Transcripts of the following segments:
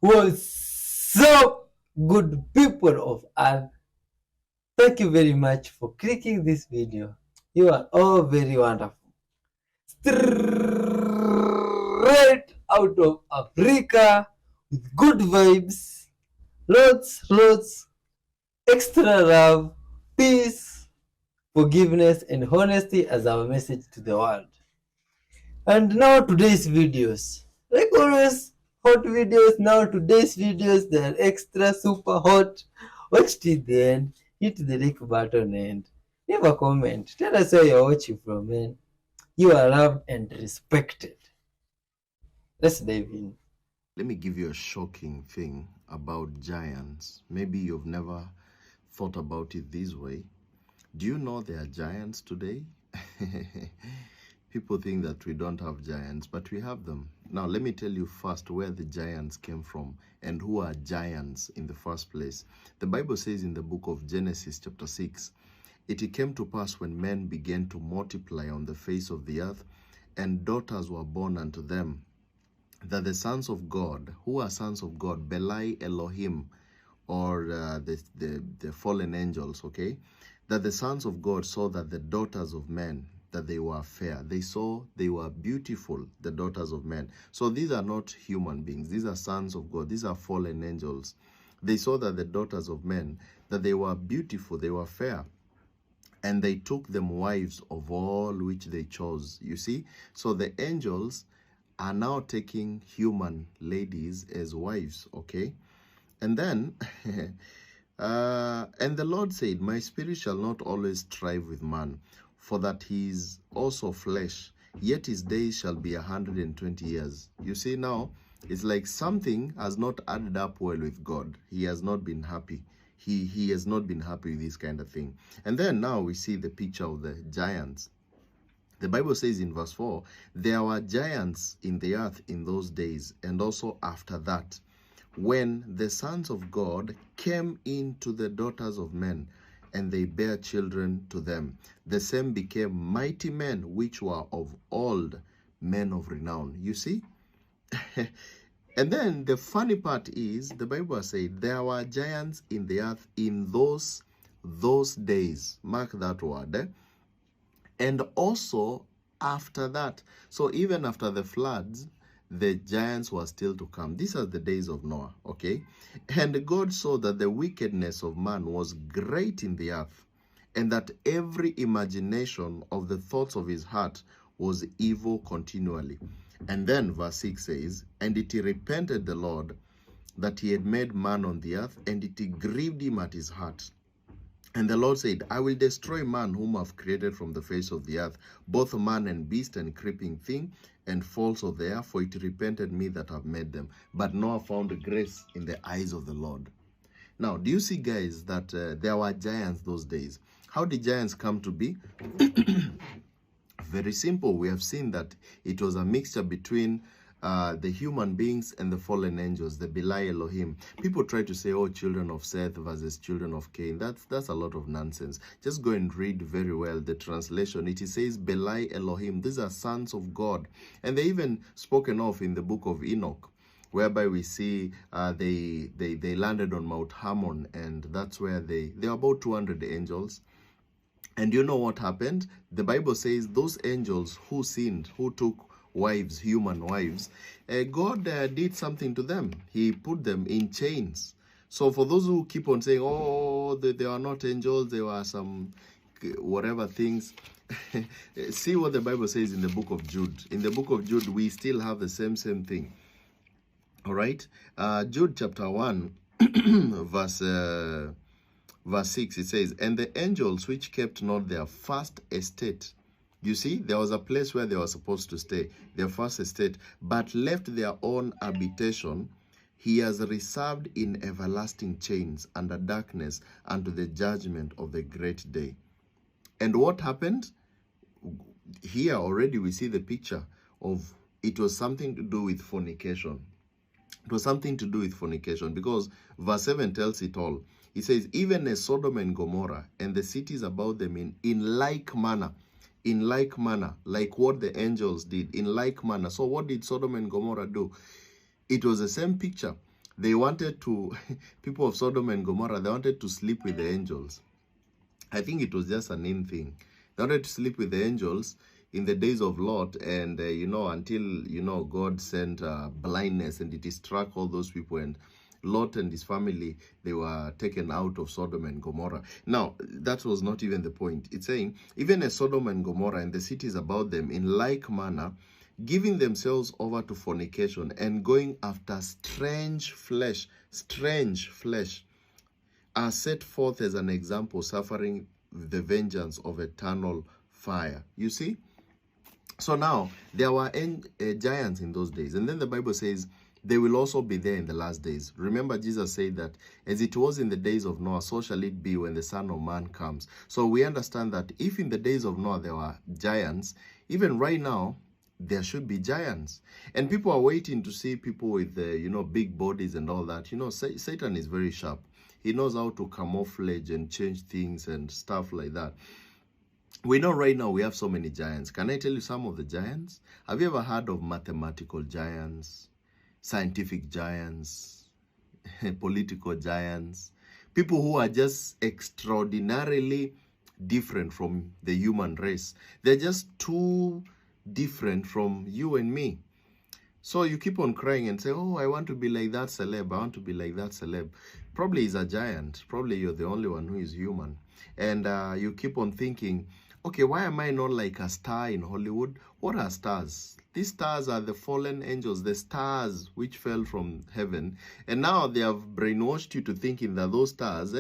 What's up, good people of Earth? Thank you very much for clicking this video. You are all very wonderful. Straight out of Africa with good vibes, lots, extra love, peace, forgiveness, and honesty as our message to the world. And now today's videos. Like always, hot videos. Now today's videos, they are extra super hot. Watch till the end. Hit the like button and leave a comment. Tell us where you're watching from, man. You are loved and respected. Let's dive in. Let me give you a shocking thing about giants. Maybe you've never thought about it this way. Do you know there are giants today? People think that we don't have giants, but we have them. Now, let me tell you first where the giants came from and who are giants in the first place. The Bible says in the book of Genesis chapter 6, it came to pass when men began to multiply on the face of the earth, and daughters were born unto them, that the sons of God, who are sons of God, Belai Elohim, or the fallen angels, okay, that the sons of God saw that the daughters of men, that they were fair. They saw they were beautiful, the daughters of men. So these are not human beings. These are sons of God. These are fallen angels. They saw that the daughters of men, that they were beautiful, they were fair. And they took them wives of all which they chose. You see? So the angels are now taking human ladies as wives, okay? And then, and the Lord said, my spirit shall not always strive with man, for that he is also flesh, yet his days shall be 120 years. You see now, it's like something has not added up well with God. He has not been happy. He has not been happy with this kind of thing. And then now we see the picture of the giants. The Bible says in verse 4, there were giants in the earth in those days, and also after that, when the sons of God came into the daughters of men, and they bare children to them. The same became mighty men, which were of old, men of renown. You see? And then the funny part is, the Bible said, there were giants in the earth in those days. Mark that word, eh? And also after that. So even after the floods, the giants were still to come. These are the days of Noah, okay? And God saw that the wickedness of man was great in the earth, and that every imagination of the thoughts of his heart was evil continually. And then verse 6 says, and it repented the Lord that he had made man on the earth, and it grieved him at his heart. And the Lord said, I will destroy man whom I have created from the face of the earth, both man and beast and creeping thing, and falls of the air, for it repented me that have made them. But Noah found grace in the eyes of the Lord. Now, do you see, guys, that there were giants those days? How did giants come to be? Very simple. We have seen that it was a mixture between the human beings and the fallen angels, the Belai Elohim. People try to say, oh, children of Seth versus children of Cain. That's a lot of nonsense. Just go and read very well the translation. It says Belai Elohim. These are sons of God. And they even spoken of in the book of Enoch, whereby we see they landed on Mount Hermon, and that's where they are about 200 angels. And you know what happened? The Bible says those angels who sinned, who took wives, human wives, God did something to them. He put them in chains. So for those who keep on saying, oh, they are not angels, there were some whatever things, see what the Bible says in the book of Jude. In the book of Jude, we still have the same thing. All right? Jude chapter 1, verse 6, it says, and the angels which kept not their first estate. You see, there was a place where they were supposed to stay, their first estate, but left their own habitation. He has reserved in everlasting chains under darkness unto the judgment of the great day. And what happened? Here already we see the picture of it was something to do with fornication. It was something to do with fornication, because verse 7 tells it all. It says, even as Sodom and Gomorrah and the cities about them in like manner, like what the angels did, in like manner. So what did Sodom and Gomorrah do? It was the same picture. They wanted to, people of Sodom and Gomorrah, they wanted to sleep with the angels. I think it was just an in thing. They wanted to sleep with the angels in the days of Lot, and until God sent blindness, and it struck all those people, and Lot and his family, they were taken out of Sodom and Gomorrah. Now, that was not even the point. It's saying, even as Sodom and Gomorrah and the cities about them, in like manner, giving themselves over to fornication and going after strange flesh, are set forth as an example, suffering the vengeance of eternal fire. You see? So now, there were giants in those days. And then the Bible says, they will also be there in the last days. Remember, Jesus said that, as it was in the days of Noah, so shall it be when the Son of Man comes. So we understand that if in the days of Noah there were giants, even right now, there should be giants. And people are waiting to see people with, big bodies and all that. Satan is very sharp. He knows how to camouflage and change things and stuff like that. We know right now we have so many giants. Can I tell you some of the giants? Have you ever heard of mathematical giants, scientific giants, political giants? People who are just extraordinarily different from the human race. They're just too different from you and me. So you keep on crying and say, oh, I want to be like that celeb. I want to be like that celeb. Probably he's a giant. Probably you're the only one who is human. And you keep on thinking, okay, why am I not like a star in Hollywood? What are stars? These stars are the fallen angels, the stars which fell from heaven. And now they have brainwashed you to thinking that those stars,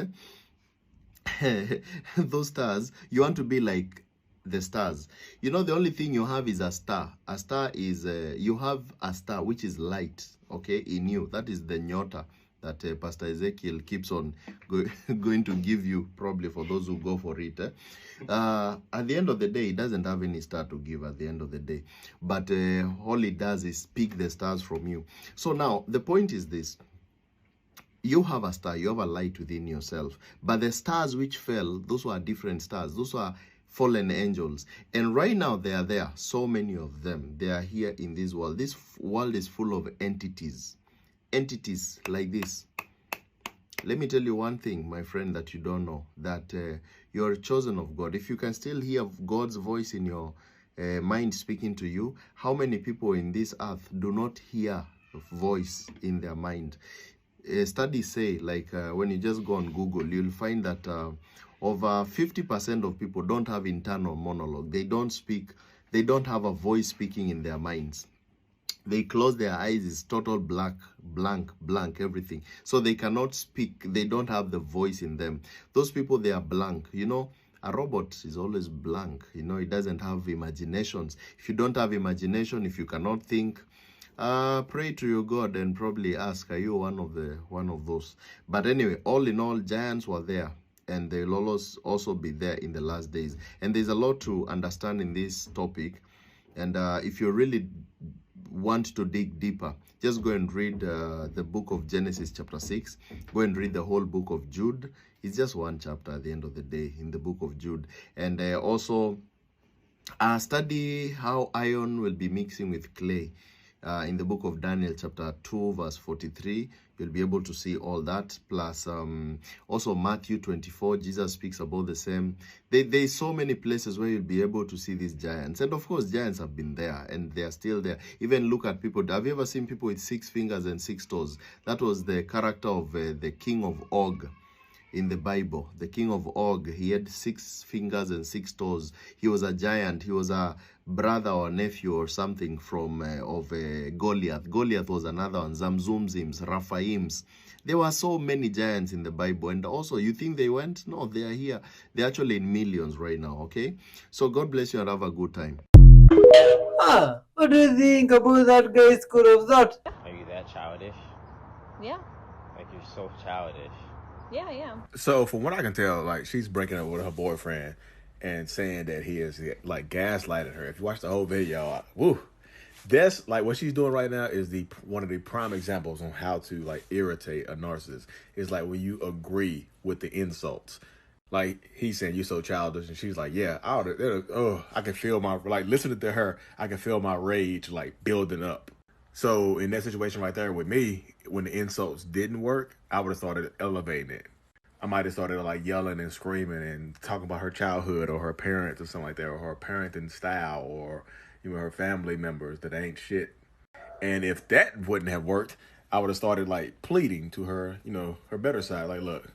those stars, you want to be like the stars. The only thing you have is a star. A star is, you have a star which is light, okay, in you. That is the nyota that Pastor Ezekiel keeps on going to give you, probably for those who go for it. At the end of the day, it doesn't have any star to give at the end of the day. But all it does is pick the stars from you. So now, the point is this. You have a star, you have a light within yourself. But the stars which fell, those were different stars. Those were fallen angels. And right now they are there. So many of them. They are here in this world. This world is full of entities. Entities like this. Let me tell you one thing, my friend, that you don't know. That you're chosen of God. If you can still hear God's voice in your mind speaking to you, how many people in this earth do not hear voice in their mind? Studies say, like when you just go on Google, you'll find that over 50% of people don't have internal monologue. They don't speak. They don't have a voice speaking in their minds. They close their eyes. It's total blank, everything. So they cannot speak. They don't have the voice in them. Those people, they are blank. A robot is always blank. It doesn't have imaginations. If you don't have imagination, if you cannot think, pray to your God and probably ask, are you one of those? But anyway, all in all, giants were there, and they'll also be there in the last days. And there's a lot to understand in this topic. And if you really want to dig deeper, just go and read the book of Genesis chapter 6. Go and read the whole book of Jude. It's just one chapter at the end of the day in the book of Jude. And also study how iron will be mixing with clay. In the book of Daniel chapter 2 verse 43, you'll be able to see all that. Plus also Matthew 24, Jesus speaks about the same. There's so many places where you'll be able to see these giants. And of course, giants have been there and they are still there. Even look at people. Have you ever seen people with 6 fingers and 6 toes? That was the character of the king of Og in the Bible. The king of Og, he had 6 fingers and 6 toes. He was a giant. He was a brother or nephew or something from Goliath. Goliath was another one. Zamzumzims, Raphaims. There were so many giants in the Bible. And also, you think they went? No, they are here. They're actually in millions right now, okay? So God bless you and have a good time. What do you think about that guy's school of thought? Are you that childish? Yeah. Like, you're so childish. Yeah, yeah. So from what I can tell, like, she's breaking up with her boyfriend and saying that he is like gaslighting her. If you watch the whole video, woo, that's like what she's doing right now is one of the prime examples on how to like irritate a narcissist. It's like when you agree with the insults. Like he's saying you're so childish, and she's like, yeah, I can feel my listening to her. I can feel my rage like building up. So in that situation right there with me, when the insults didn't work, I would have started elevating it. I might have started like yelling and screaming and talking about her childhood or her parents or something like that, or her parenting style, or her family members that ain't shit. And if that wouldn't have worked, I would have started like pleading to her, her better side. Like, look,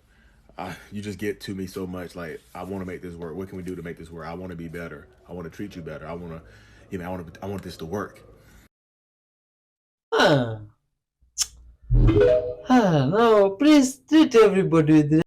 you just get to me so much. Like, I want to make this work. What can we do to make this work? I want to be better. I want to treat you better. I want to, I want this to work. No, please treat everybody with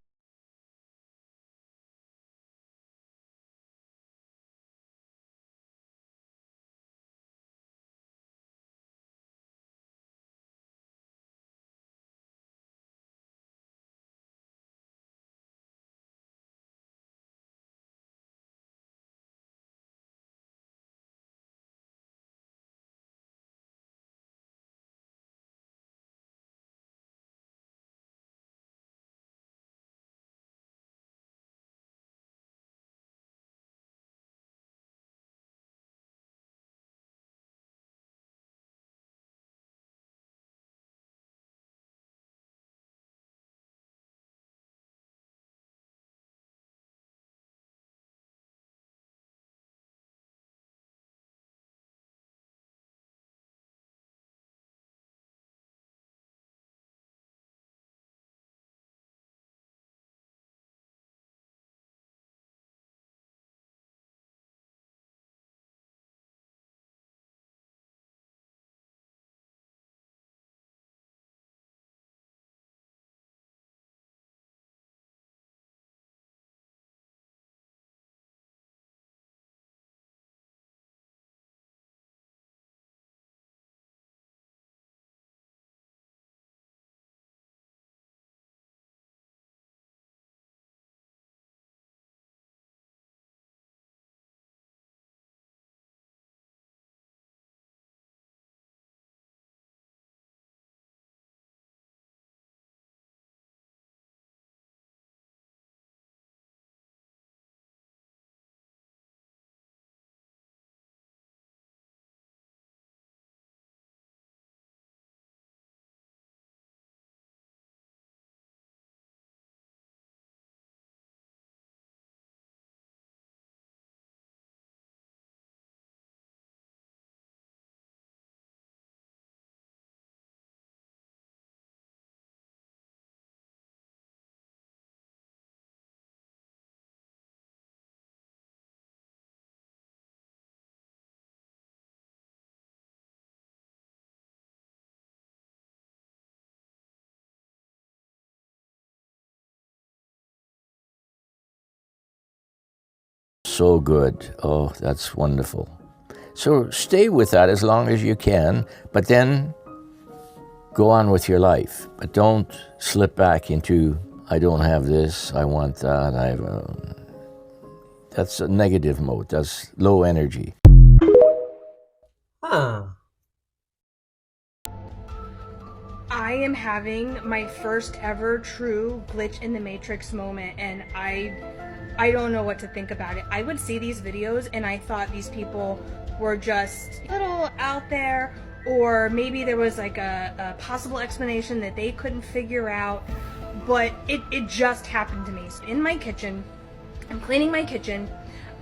So good. Oh, that's wonderful. So stay with that as long as you can, but then go on with your life. But don't slip back into, I don't have this, I want that. That's a negative mode. That's low energy. I am having my first ever true glitch in the matrix moment, and I don't know what to think about it. I would see these videos and I thought these people were just a little out there, or maybe there was like a possible explanation that they couldn't figure out, but it just happened to me. So in my kitchen, I'm cleaning my kitchen,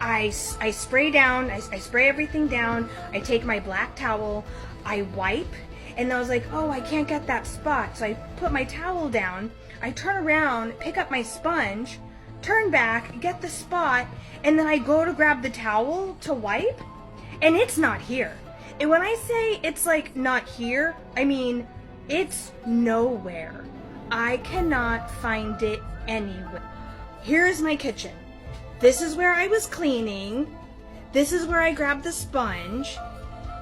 I spray down, I spray everything down, I take my black towel, I wipe, and I was like, oh, I can't get that spot. So I put my towel down, I turn around, pick up my sponge, turn back, get the spot, and then I go to grab the towel to wipe, and it's not here. And when I say it's like not here, I mean it's nowhere. I cannot find it anywhere. Here's my kitchen. This is where I was cleaning. This is where I grabbed the sponge.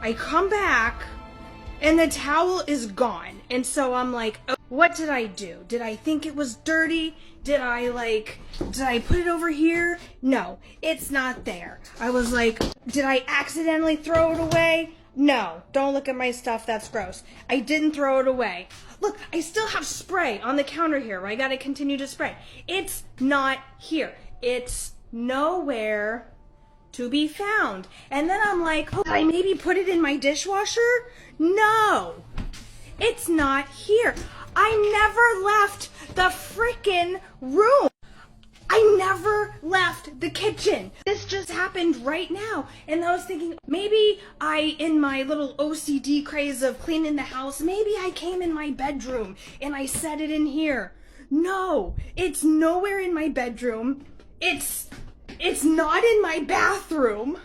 I come back, and the towel is gone. And so I'm like, oh, what did I do? Did I think it was dirty? Did I put it over here? No, it's not there. I was like, did I accidentally throw it away? No, don't look at my stuff, that's gross. I didn't throw it away. Look, I still have spray on the counter here, I gotta continue to spray. It's not here. It's nowhere to be found. And then I'm like, oh, did I maybe put it in my dishwasher? No, it's not here. I never left the frickin' room. I never left the kitchen. This just happened right now. And I was thinking, maybe in my little OCD craze of cleaning the house, maybe I came in my bedroom and I set it in here. No, it's nowhere in my bedroom. It's not in my bathroom.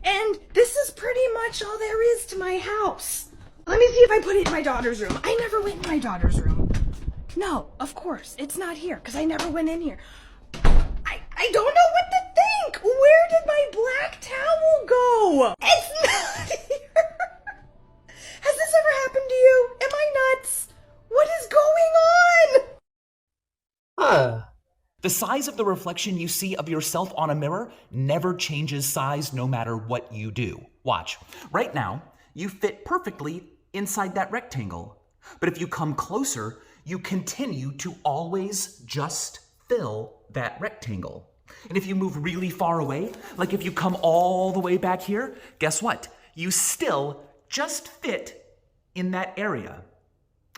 And this is pretty much all there is to my house. Let me see if I put it in my daughter's room. I never went in my daughter's room. No, of course, it's not here because I never went in here. I don't know what to think. Where did my black towel go? It's not here. Has this ever happened to you? Am I nuts? What is going on? The size of the reflection you see of yourself on a mirror never changes size no matter what you do. Watch. Right now, you fit perfectly inside that rectangle. But if you come closer, you continue to always just fill that rectangle. And if you move really far away, like if you come all the way back here, guess what? You still just fit in that area.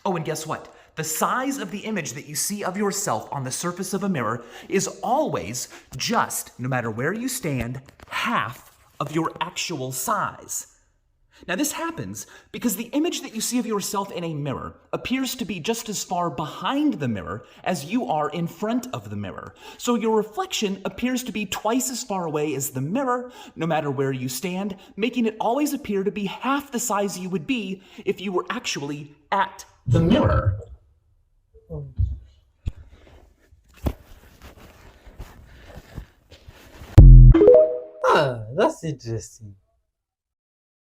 Oh, and guess what? The size of the image that you see of yourself on the surface of a mirror is always just, no matter where you stand, half of your actual size. Now this happens because the image that you see of yourself in a mirror appears to be just as far behind the mirror as you are in front of the mirror. So your reflection appears to be twice as far away as the mirror, no matter where you stand, making it always appear to be half the size you would be if you were actually at the mirror. That's interesting.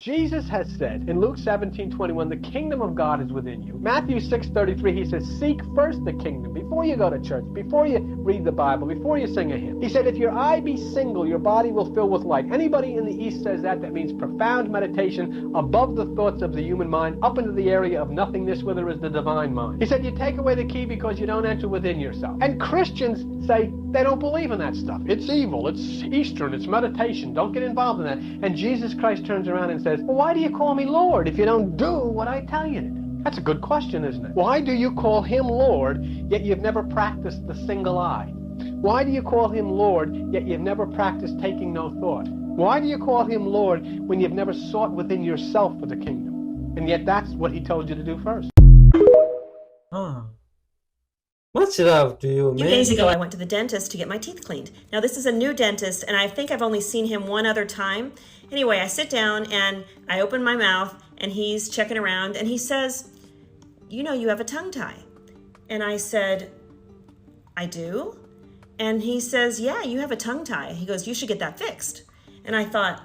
Jesus has said in Luke 17:21, the kingdom of God is within you. Matthew 6:33, he says, seek first the kingdom. Before you go to church, before you read the Bible, before you sing a hymn. He said, if your eye be single, your body will fill with light. Anybody in the East says that means profound meditation above the thoughts of the human mind, up into the area of nothingness where there is the divine mind. He said, you take away the key because you don't enter within yourself. And Christians say they don't believe in that stuff. It's evil, it's Eastern, it's meditation. Don't get involved in that. And Jesus Christ turns around and says, well, why do you call me Lord if you don't do what I tell you to do? That's a good question, isn't it? Why do you call him Lord, yet you've never practiced the single eye? Why do you call him Lord, yet you've never practiced taking no thought? Why do you call him Lord when you've never sought within yourself for the kingdom? And yet that's what he told you to do first. Much love to you, A few man. days ago, I went to the dentist to get my teeth cleaned. Now, this is a new dentist, and I think I've only seen him one other time. Anyway, I sit down, and I open my mouth, and he's checking around, and he says, you know you have a tongue tie. And I said, I do? And he says, yeah, you have a tongue tie. He goes, you should get that fixed. And I thought,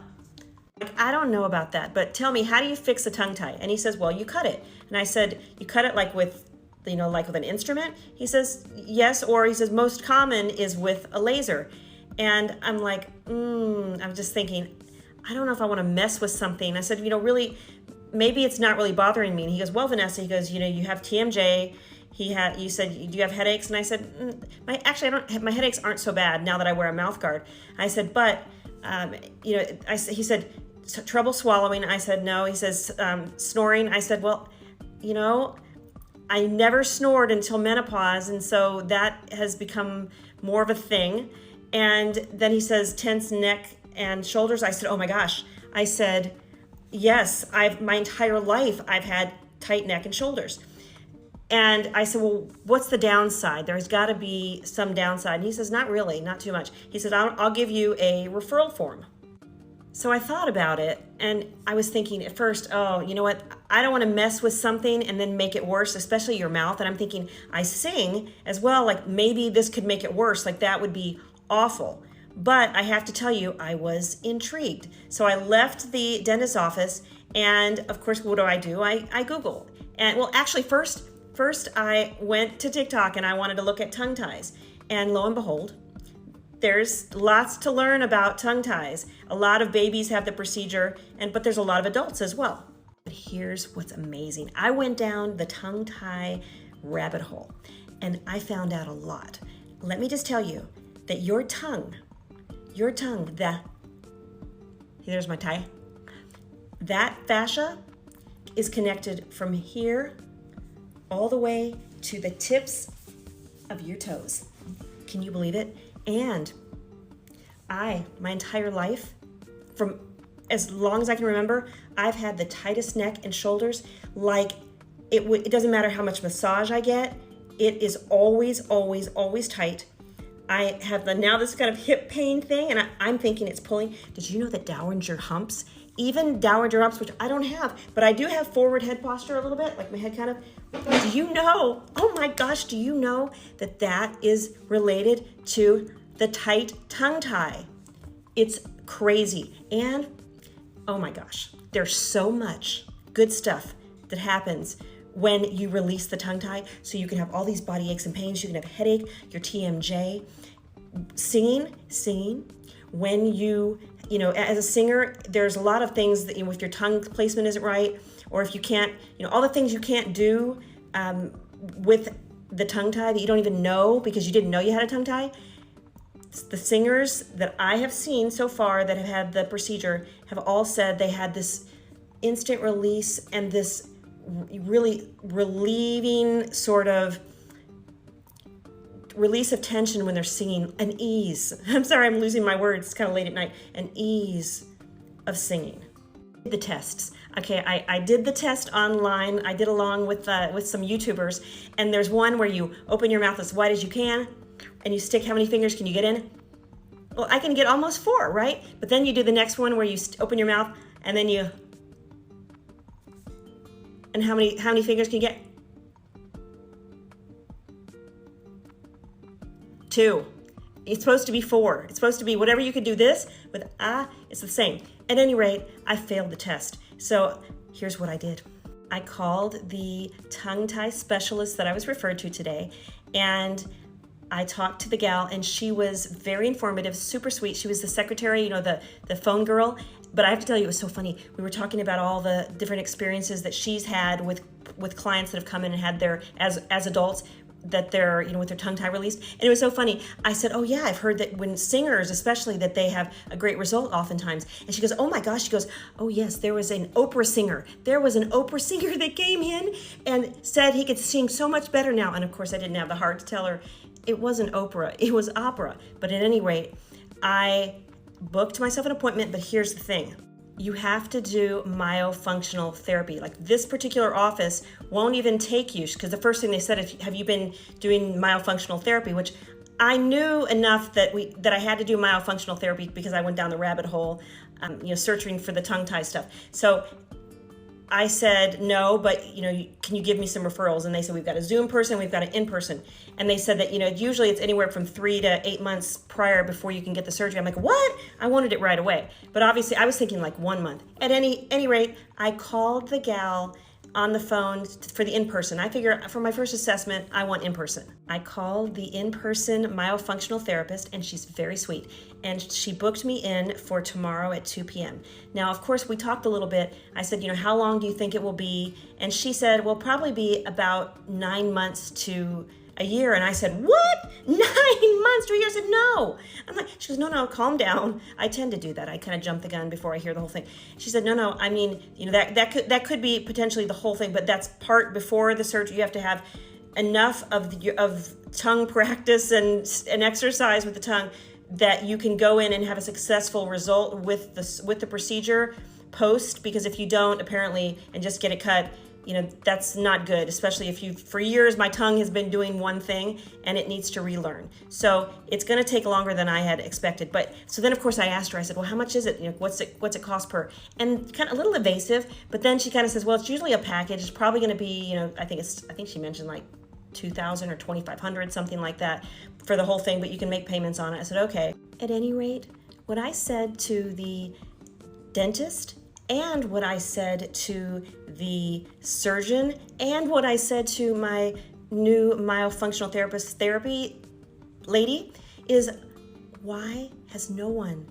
I don't know about that, but tell me, how do you fix a tongue tie? And he says, well, you cut it. And I said, you cut it like with an instrument? He says, yes, or he says, most common is with a laser. And I'm like, I'm just thinking, I don't know if I want to mess with something. I said, really, maybe it's not really bothering me. And he goes, well, Vanessa, he goes, you have TMJ. You said, do you have headaches? And I said, my headaches aren't so bad now that I wear a mouth guard. I said, but, he said, trouble swallowing. I said, no. He says, snoring. I said, well, I never snored until menopause, and so that has become more of a thing. And then he says, tense neck and shoulders. I said, oh my gosh. I said, yes, my entire life I've had tight neck and shoulders. And I said, well, what's the downside? There's got to be some downside. And he says, not really, not too much. He said, I'll give you a referral form. So I thought about it, and I was thinking at first, oh, you know what? I don't want to mess with something and then make it worse, especially your mouth. And I'm thinking, I sing as well, like maybe this could make it worse. Like that would be awful. But I have to tell you, I was intrigued. So I left the dentist's office, and of course, what do? I Google. And well, actually, first I went to TikTok and I wanted to look at tongue ties. And lo and behold, there's lots to learn about tongue ties. A lot of babies have the procedure, but there's a lot of adults as well. But here's what's amazing. I went down the tongue tie rabbit hole, and I found out a lot. Let me just tell you that your tongue, there's my tie. That fascia is connected from here all the way to the tips of your toes. Can you believe it? And my entire life, from as long as I can remember, I've had the tightest neck and shoulders. Like it doesn't matter how much massage I get, it is always, always, always tight. I have now this kind of hip pain thing, and I'm thinking it's pulling. Did you know that dowager humps, even dowager humps, which I don't have, but I do have forward head posture a little bit, like my head kind of, do you know, oh my gosh, do you know that that is related to the tight tongue tie? It's crazy. And oh my gosh, there's so much good stuff that happens when you release the tongue tie. So you can have all these body aches and pains, you can have a headache, your TMJ. Singing, when you as a singer, there's a lot of things that, if your tongue placement isn't right, or if you can't, all the things you can't do with the tongue tie that you don't even know because you didn't know you had a tongue tie. The singers that I have seen so far that have had the procedure have all said they had this instant release and this really relieving sort of release of tension when they're singing, an ease. I'm sorry, I'm losing my words. It's kind of late at night. An ease of singing. The tests. Okay, I did the test online. I did along with some YouTubers, and there's one where you open your mouth as wide as you can, and you stick how many fingers can you get in? Well, I can get almost 4, right? But then you do the next one where you open your mouth, and then you, and how many fingers can you get? 2. It's supposed to be 4. It's supposed to be whatever you could do this with it's the same. At any rate, I failed the test. So here's what I did. I called the tongue tie specialist that I was referred to today, and I talked to the gal, and she was very informative, super sweet. She was the secretary, the phone girl. But I have to tell you, it was so funny. We were talking about all the different experiences that she's had with clients that have come in and had their, as adults, that they're, with their tongue tie released. And it was so funny. I said, oh yeah, I've heard that when singers, especially, that they have a great result oftentimes. And she goes, oh my gosh, she goes, oh yes, there was an Oprah singer. There was an Oprah singer that came in and said he could sing so much better now. And of course I didn't have the heart to tell her it wasn't Oprah, it was opera. But at any rate, I booked myself an appointment, but here's the thing. You have to do myofunctional therapy. Like, this particular office won't even take you, because the first thing they said is, have you been doing myofunctional therapy? Which I knew enough that I had to do myofunctional therapy because I went down the rabbit hole, searching for the tongue tie stuff. So I said, no, but, can you give me some referrals? And they said, we've got a Zoom person, we've got an in-person. And they said that, usually it's anywhere from 3 to 8 months prior before you can get the surgery. I'm like, what? I wanted it right away. But obviously I was thinking like 1 month. At any rate, I called the gal on the phone for the in-person. I figure for my first assessment, I want in-person. I called the in-person myofunctional therapist, and she's very sweet. And she booked me in for tomorrow at 2 p.m. Now, of course, we talked a little bit. I said, how long do you think it will be? And she said, well, probably be about 9 months to a year. And I said, what? 9 months to a year? I said, no. I'm like, she goes, no, calm down. I tend to do that. I kind of jump the gun before I hear the whole thing. She said, no, I mean, that could be potentially the whole thing, but that's part before the surgery. You have to have enough of tongue practice and exercise with the tongue that you can go in and have a successful result with the procedure post, because if you don't, apparently, and just get it cut, that's not good, especially if for years, my tongue has been doing one thing and it needs to relearn. So it's going to take longer than I had expected. But so then, of course, I asked her, I said, well, how much is it? What's it cost per? And kind of a little evasive, but then she kind of says, well, it's usually a package. It's probably going to be, I think she mentioned like $2,000 or $2,500, something like that for the whole thing, but you can make payments on it. I said, okay. At any rate, what I said to the dentist, and what I said to the surgeon, and what I said to my new myofunctional therapy lady is, why has no one,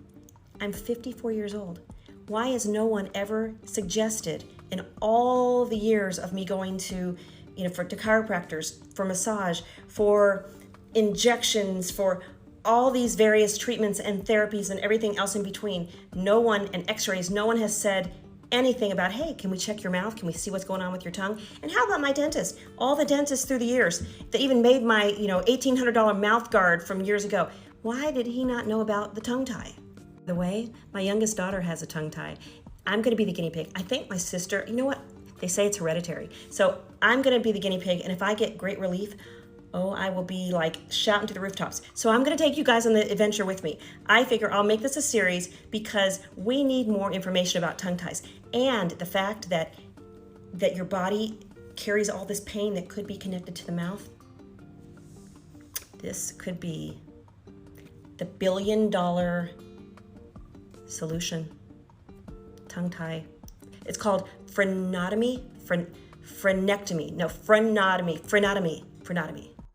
I'm 54 years old, why has no one ever suggested in all the years of me going to chiropractors, for massage, for injections, for all these various treatments and therapies and everything else in between. No one, and x-rays, no one has said anything about, hey, can we check your mouth? Can we see what's going on with your tongue? And how about my dentist? All the dentists through the years that even made my, $1,800 mouth guard from years ago. Why did he not know about the tongue tie? By the way, my youngest daughter has a tongue tie. I'm going to be the guinea pig. I think my sister, you know what? They say it's hereditary. So I'm going to be the guinea pig, and if I get great relief, I will be like shouting to the rooftops. So I'm going to take you guys on the adventure with me. I figure I'll make this a series because we need more information about tongue ties and the fact that your body carries all this pain that could be connected to the mouth. This could be the $1 billion solution. Tongue tie. It's called frenotomy. Frenotomy.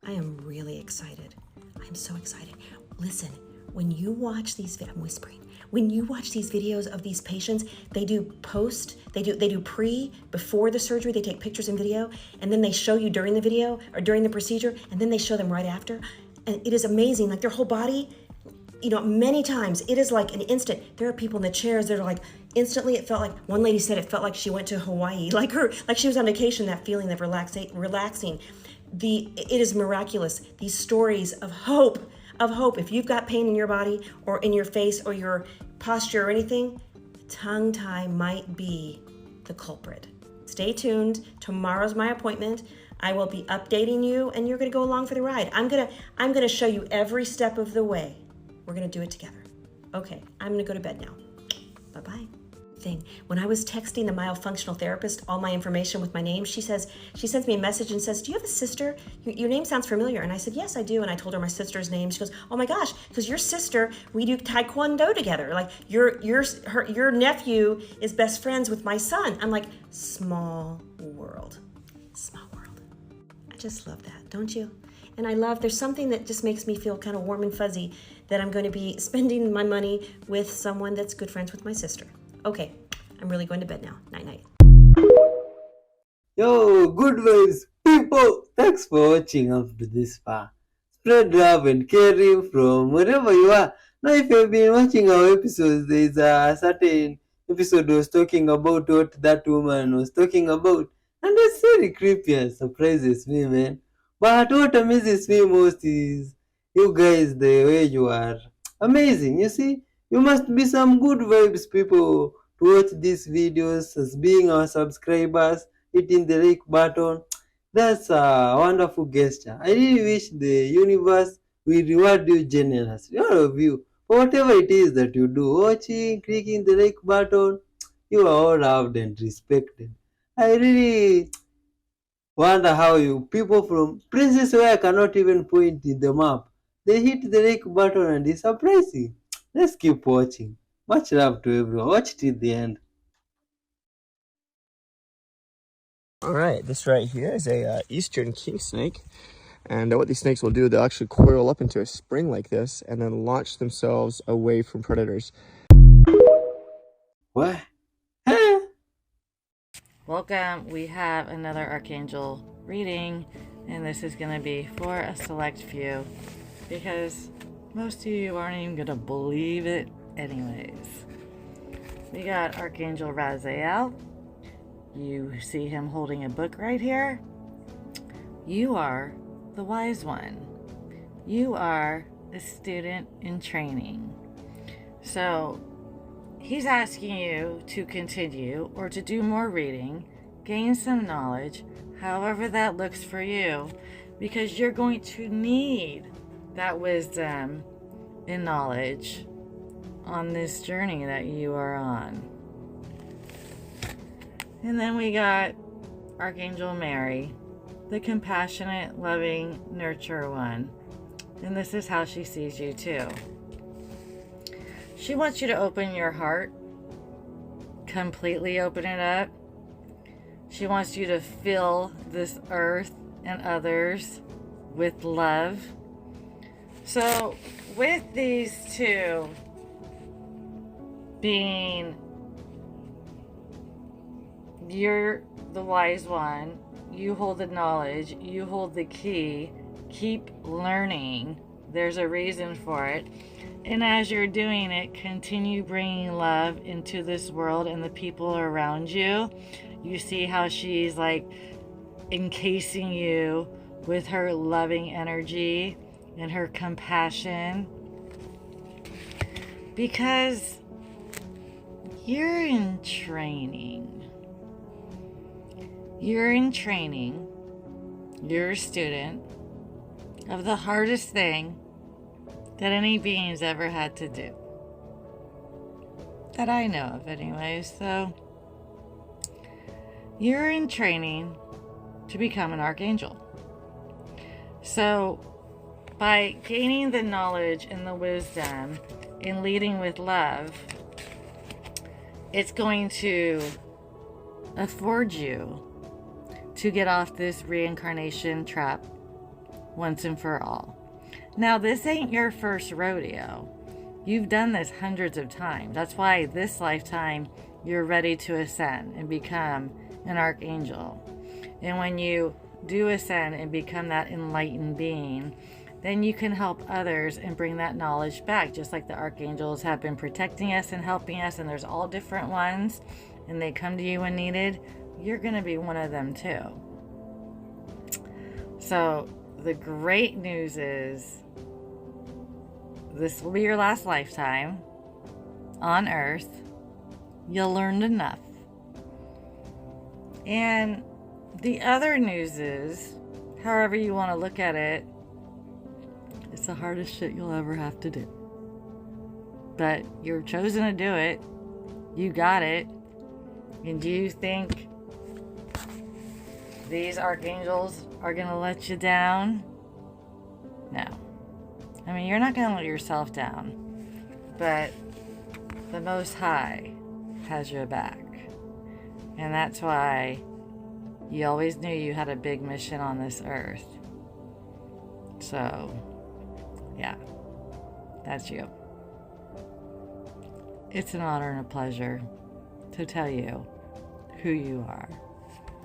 I am really excited. I'm so excited. Listen, when you watch these, I'm whispering. When you watch these videos of these patients, they do before the surgery, they take pictures and video, and then they show you during the video or during the procedure, and then they show them right after. And it is amazing, like their whole body, many times it is like an instant. There are people in the chairs that are like, instantly it felt like, one lady said it felt like she went to Hawaii, like she was on vacation, that feeling of relaxing. It is miraculous. These stories of hope. If you've got pain in your body or in your face or your posture or anything, tongue tie might be the culprit. Stay tuned. Tomorrow's my appointment. I will be updating you, and you're going to go along for the ride. I'm going to show you every step of the way. We're going to do it together. Okay, I'm going to go to bed now. Bye-bye. When I was texting the myofunctional therapist all my information with my name, she sends me a message and says, do you have a sister? Your name sounds familiar. And I said, yes, I do. And I told her my sister's name. She goes, oh my gosh, because your sister, we do Taekwondo together. Like your nephew is best friends with my son. I'm like, small world. I just love that, don't you? And there's something that just makes me feel kind of warm and fuzzy that I'm going to be spending my money with someone that's good friends with my sister. Okay, I'm really going to bed now. Night-night. Yo, good vibes, people. Thanks for watching up to this far. Spread love and caring from wherever you are. Now, if you've been watching our episodes, there's a certain episode was talking about what that woman was talking about. And that's very creepy and surprises me, man. But what amazes me most is you guys, the way you are amazing. You see, you must be some good vibes people to watch these videos as being our subscribers, hitting the like button. That's a wonderful gesture. I really wish the universe will reward you generously, all of you, for whatever it is that you do. Watching, clicking the like button, you are all loved and respected. I really wonder how you people from places where I cannot even point in the map, they hit the like button and it's surprising. Let's keep watching. Much love to everyone. Watch till the end. All right, this right here is a eastern king snake. And what these snakes will do, they'll actually coil up into a spring like this and then launch themselves away from predators. What? Welcome. We have another Archangel reading, and this is going to be for a select few because most of you aren't even going to believe it anyways. We got Archangel Raziel. You see him holding a book right here. You are the wise one. You are a student in training. So he's asking you to continue or to do more reading, gain some knowledge, however that looks for you, because you're going to need that wisdom and knowledge on this journey that you are on. And then we got Archangel Mary, the compassionate, loving, nurturer one. And this is how she sees you too. She wants you to open your heart, completely open it up. She wants you to fill this earth and others with love. So with these two being, you're the wise one, you hold the knowledge, you hold the key, keep learning, There's a reason for it. And as you're doing it, continue bringing love into this world and the people around you. You see how she's like encasing you with her loving energy and her compassion. Because you're in training. You're in training. You're a student of the hardest thing that any being's ever had to do. That I know of anyway. So you're in training to become an archangel. So by gaining the knowledge and the wisdom and leading with love, it's going to afford you to get off this reincarnation trap once and for all. Now, this ain't your first rodeo. You've done this hundreds of times. That's why this lifetime you're ready to ascend and become an archangel. And when you do ascend and become that enlightened being, then you can help others and bring that knowledge back, just like the archangels have been protecting us and helping us, and there's all different ones, and they come to you when needed. You're going to be one of them too. So the great news is this will be your last lifetime on Earth. You'll learn enough. And the other news is, however you want to look at it, it's the hardest shit you'll ever have to do. But you're chosen to do it. You got it. And do you think these archangels are going to let you down? No. I mean, you're not going to let yourself down. But the Most High has your back. And that's why you always knew you had a big mission on this earth. So, yeah, that's you. It's an honor and a pleasure to tell you who you are.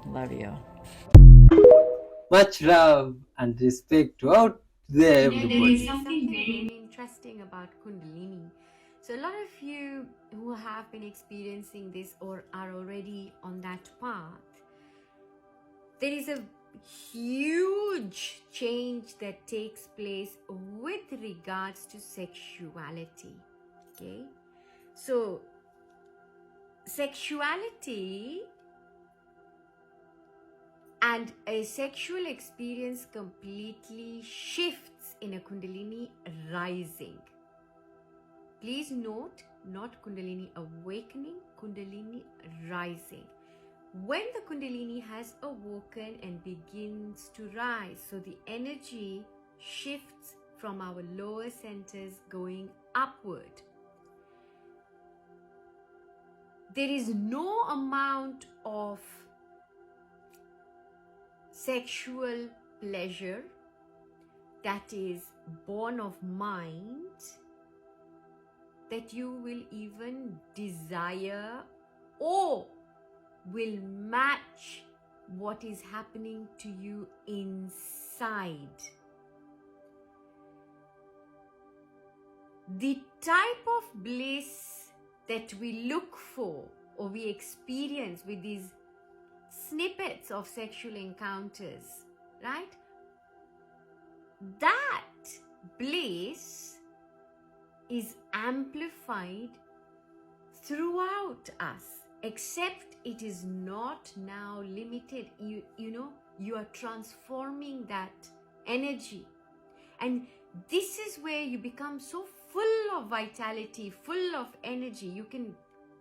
Love you. Much love and respect to out there, There is everybody. something very interesting about Kundalini. So a lot of you who have been experiencing this or are already on that path, there is a huge change that takes place with regards to sexuality. Okay, so sexuality and a sexual experience completely shifts in a Kundalini rising. Please note, not Kundalini awakening, Kundalini rising. When the Kundalini has awoken and begins to rise, so the energy shifts from our lower centers going upward. There is no amount of sexual pleasure that is born of mind that you will even desire or will match what is happening to you inside. The type of bliss that we look for or we experience with these snippets of sexual encounters, right? That bliss is amplified throughout us, except it is not now limited. You are transforming that energy, and this is where you become so full of vitality, full of energy. You can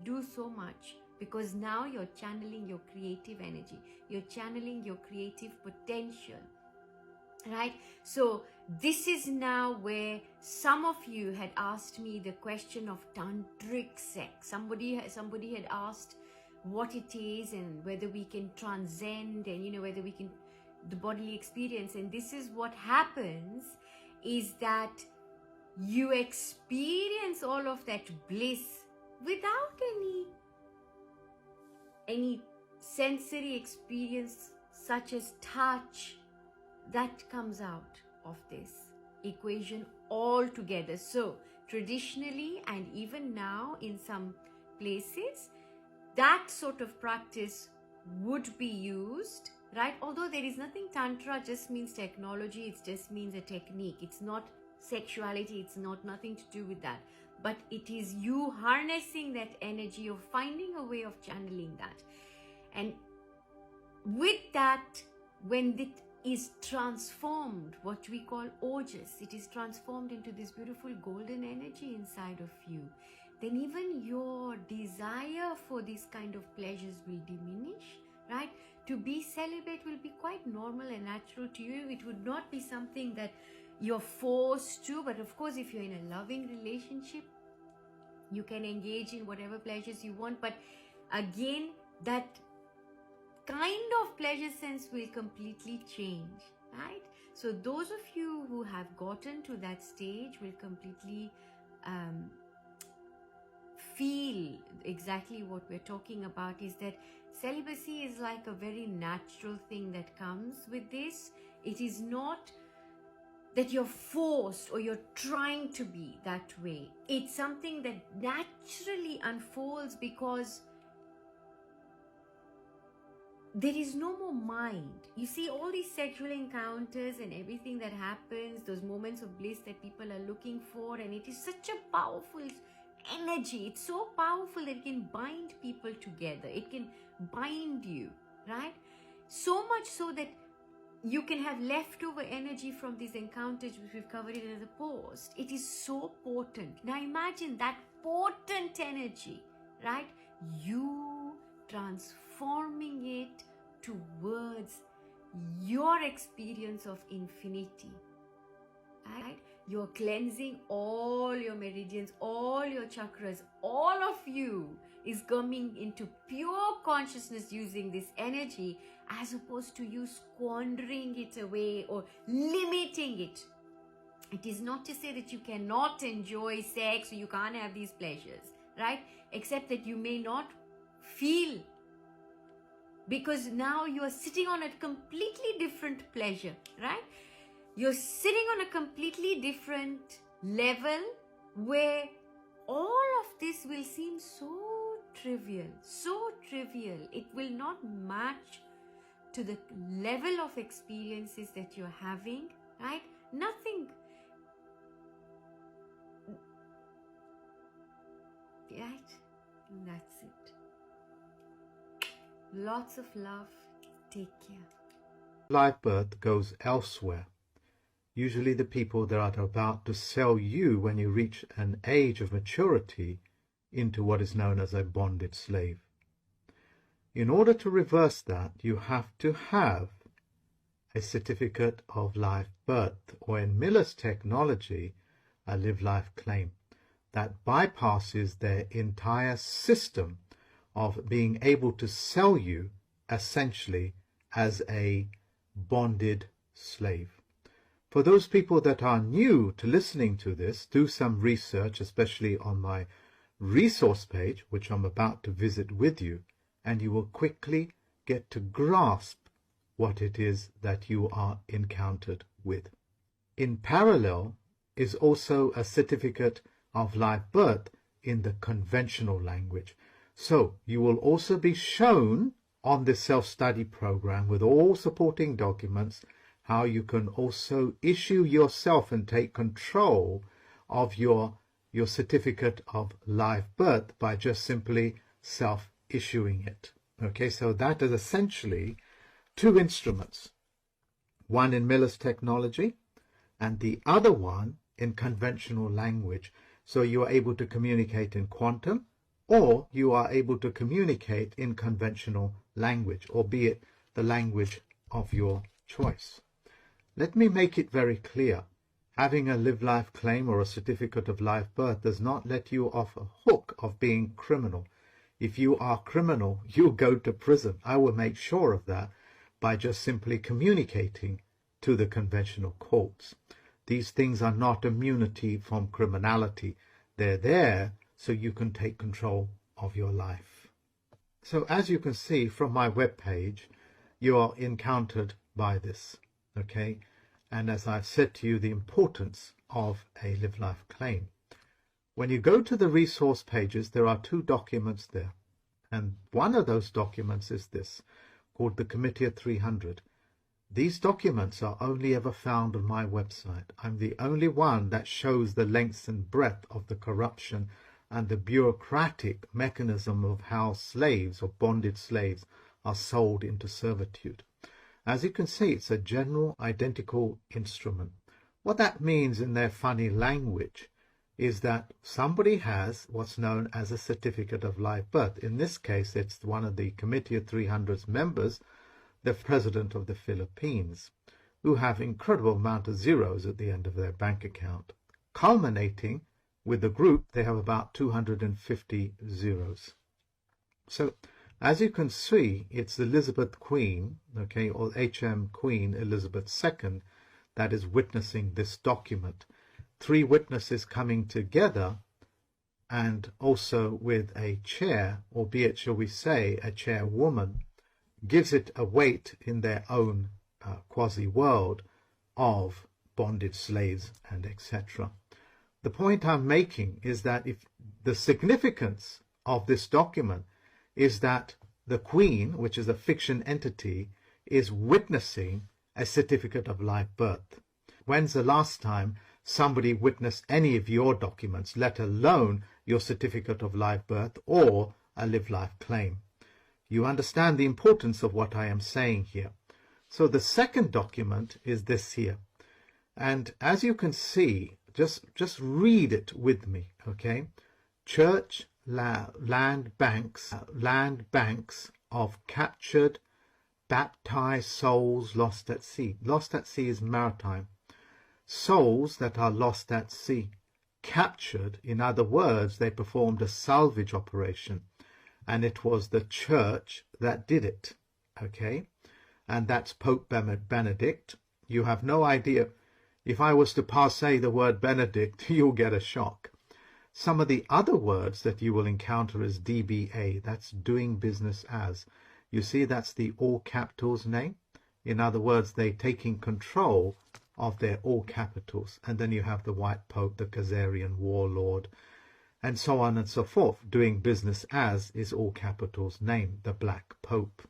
do so much because now you're channeling your creative energy, you're channeling your creative potential, right? So this is now where some of you had asked me the question of tantric sex. Somebody had asked what it is and whether we can transcend and whether we can the bodily experience. And this is what happens, is that you experience all of that bliss without any sensory experience such as touch that comes out of this equation all together. So traditionally, and even now in some places, that sort of practice would be used, right? Although there is nothing, Tantra just means technology, it just means a technique. It's not sexuality, it's not nothing to do with that. But it is you harnessing that energy, of finding a way of channeling that. And with that, when it is transformed, what we call ojas, it is transformed into this beautiful golden energy inside of you, then even your desire for these kind of pleasures will diminish, right? To be celibate will be quite normal and natural to you. It would not be something that you're forced to, but of course, if you're in a loving relationship, you can engage in whatever pleasures you want. But again, that kind of pleasure sense will completely change, right? So those of you who have gotten to that stage will completely feel exactly what we're talking about, is that celibacy is like a very natural thing that comes with this. It is not that you're forced or you're trying to be that way. It's something that naturally unfolds because there is no more mind. You see, all these sexual encounters and everything that happens, those moments of bliss that people are looking for, and it is such a powerful energy. It's so powerful that it can bind people together. It can bind you, right? So much so that you can have leftover energy from these encounters, which we've covered in another post. It is so potent. Now imagine that potent energy, right? You transforming it towards your experience of infinity, right? You're cleansing all your meridians, all your chakras, all of you is coming into pure consciousness using this energy, as opposed to you squandering it away or limiting it. It is not to say that you cannot enjoy sex or you can't have these pleasures, right? Except that you may not feel, because now you are sitting on a completely different pleasure, right? You're sitting on a completely different level where all of this will seem so trivial, so trivial. It will not match to the level of experiences that you're having, right? Nothing, right? And that's it. Lots of love. Take care. Live birth goes elsewhere. Usually the people that are about to sell you when you reach an age of maturity into what is known as a bonded slave. In order to reverse that, you have to have a certificate of live birth, or in Miller's technology, a live life claim, that bypasses their entire system of being able to sell you essentially as a bonded slave. For those people that are new to listening to this, do some research, especially on my resource page, which I'm about to visit with you, and you will quickly get to grasp what it is that you are encountered with. In parallel is also a certificate of live birth in the conventional language. So you will also be shown on this self-study program with all supporting documents how you can also issue yourself and take control of your certificate of live birth by just simply self-issuing it. Okay, so that is essentially two instruments, one in Miller's technology and the other one in conventional language. So you are able to communicate in quantum, or you are able to communicate in conventional language, albeit the language of your choice. Let me make it very clear. Having a live life claim or a certificate of live birth does not let you off a hook of being criminal. If you are criminal, you'll go to prison. I will make sure of that by just simply communicating to the conventional courts. These things are not immunity from criminality. They're there so you can take control of your life. So as you can see from my webpage, you are encountered by this, okay? and as I've said to you, the importance of a live life claim. When you go to the resource pages, there are 2 documents there. And one of those documents is this, called the Committee of 300. These documents are only ever found on my website. I'm the only one that shows the length and breadth of the corruption and the bureaucratic mechanism of how slaves or bonded slaves are sold into servitude. As you can see, it's a general identical instrument. What that means in their funny language is that somebody has what's known as a certificate of live birth. In this case, it's one of the Committee of 300's members, the president of the Philippines, who have incredible amount of zeros at the end of their bank account. Culminating with the group, they have about 250 zeros. So, as you can see, it's Elizabeth Queen, okay, or HM Queen Elizabeth II, that is witnessing this document. 3 witnesses coming together, and also with a chair, albeit, shall we say, a chairwoman, gives it a weight in their own quasi-world of bonded slaves and etc. The point I'm making is that if the significance of this document is that the Queen, which is a fiction entity, is witnessing a certificate of live birth. When's the last time somebody witnessed any of your documents, let alone your certificate of live birth or a live life claim? You understand the importance of what I am saying here. So the second document is this here. And as you can see, just read it with me, okay? Church land banks of captured, baptized souls lost at sea. Lost at sea is maritime. Souls that are lost at sea. Captured, in other words, they performed a salvage operation. And it was the church that did it, okay? And that's Pope Benedict. You have no idea. If I was to passe the word Benedict, you'll get a shock. Some of the other words that you will encounter is DBA, that's doing business as. You see, that's the all capitals name. In other words, they're taking control of their all capitals. And then you have the White Pope, the Khazarian warlord, and so on and so forth. Doing business as is all capitals name, the Black Pope.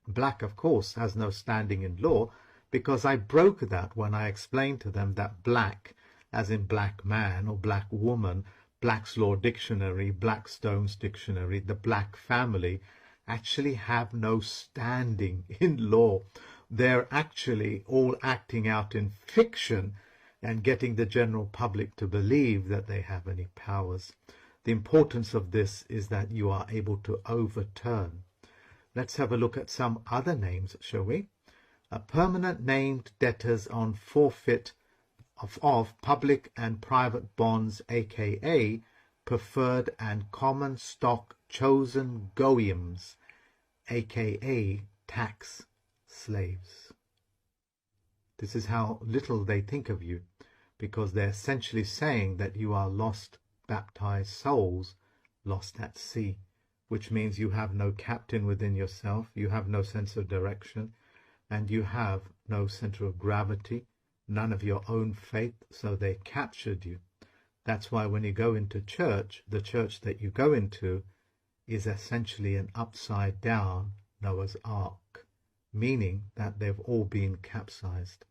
Black, of course, has no standing in law, because I broke that when I explained to them that black, as in black man or black woman, Black's Law Dictionary, Blackstone's Dictionary, the black family, actually have no standing in law. They're actually all acting out in fiction and getting the general public to believe that they have any powers. The importance of this is that you are able to overturn. Let's have a look at some other names, shall we? A permanent named debtors on forfeit of public and private bonds, aka preferred and common stock chosen goyim, aka tax slaves. This is how little they think of you, because they're essentially saying that you are lost baptized souls lost at sea, which means you have no captain within yourself, you have no sense of direction, and you have no center of gravity, none of your own faith, so they captured you. That's why when you go into church, the church that you go into is essentially an upside down Noah's Ark, meaning that they've all been capsized.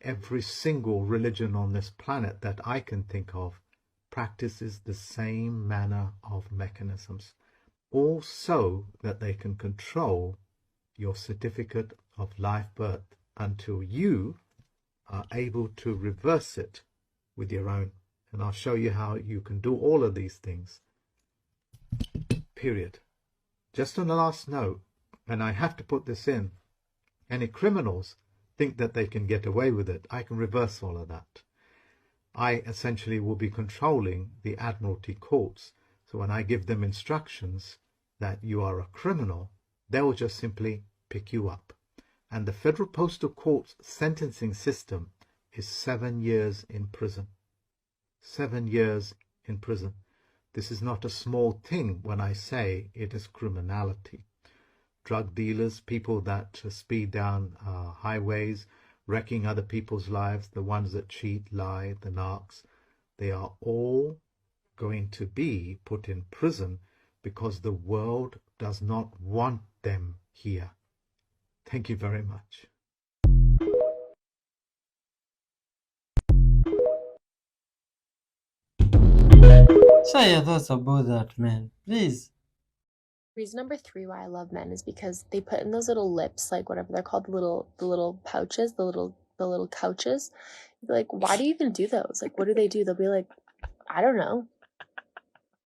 Every single religion on this planet that I can think of practices the same manner of mechanisms, all so that they can control your certificate of live birth until you are able to reverse it with your own. And I'll show you how you can do all of these things. Period. Just on the last note, and I have to put this in, any criminals think that they can get away with it. I can reverse all of that. I essentially will be controlling the Admiralty courts. So when I give them instructions that you are a criminal, they will just simply pick you up. And the Federal Postal Court's sentencing system is 7 years in prison. 7 years in prison. This is not a small thing when I say it is criminality. Drug dealers, people that speed down highways, wrecking other people's lives, the ones that cheat, lie, the narcs, they are all going to be put in prison because the world does not want them here. Thank you very much. Share your thoughts about that, man. Please. Reason number 3 why I love men is because they put in those little lips, like whatever they're called, the little pouches, the little couches. You'd be like, why do you even do those? Like, what do they do? They'll be like, I don't know.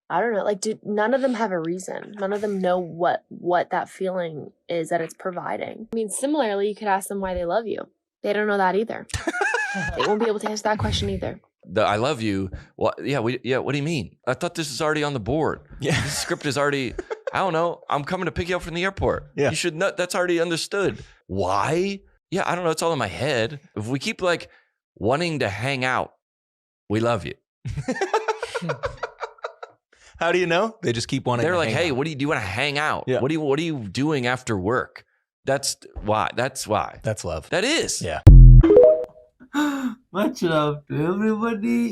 Like, dude, none of them have a reason. None of them know what that feeling is that it's providing. I mean, similarly, you could ask them why they love you. They don't know that either. They won't be able to answer that question either. The I love you. Well, yeah, what do you mean? I thought this is already on the board. Yeah. This script is already, I don't know. I'm coming to pick you up from the airport. Yeah. You should know, that's already understood. Why? Yeah, I don't know. It's all in my head. If we keep like wanting to hang out, we love you. How do you know? They just keep wanting They're to like, hang hey, out. do you want to hang out? Yeah. What are you doing after work? That's why. That's why. That's love. That is. Yeah. Much love to everybody.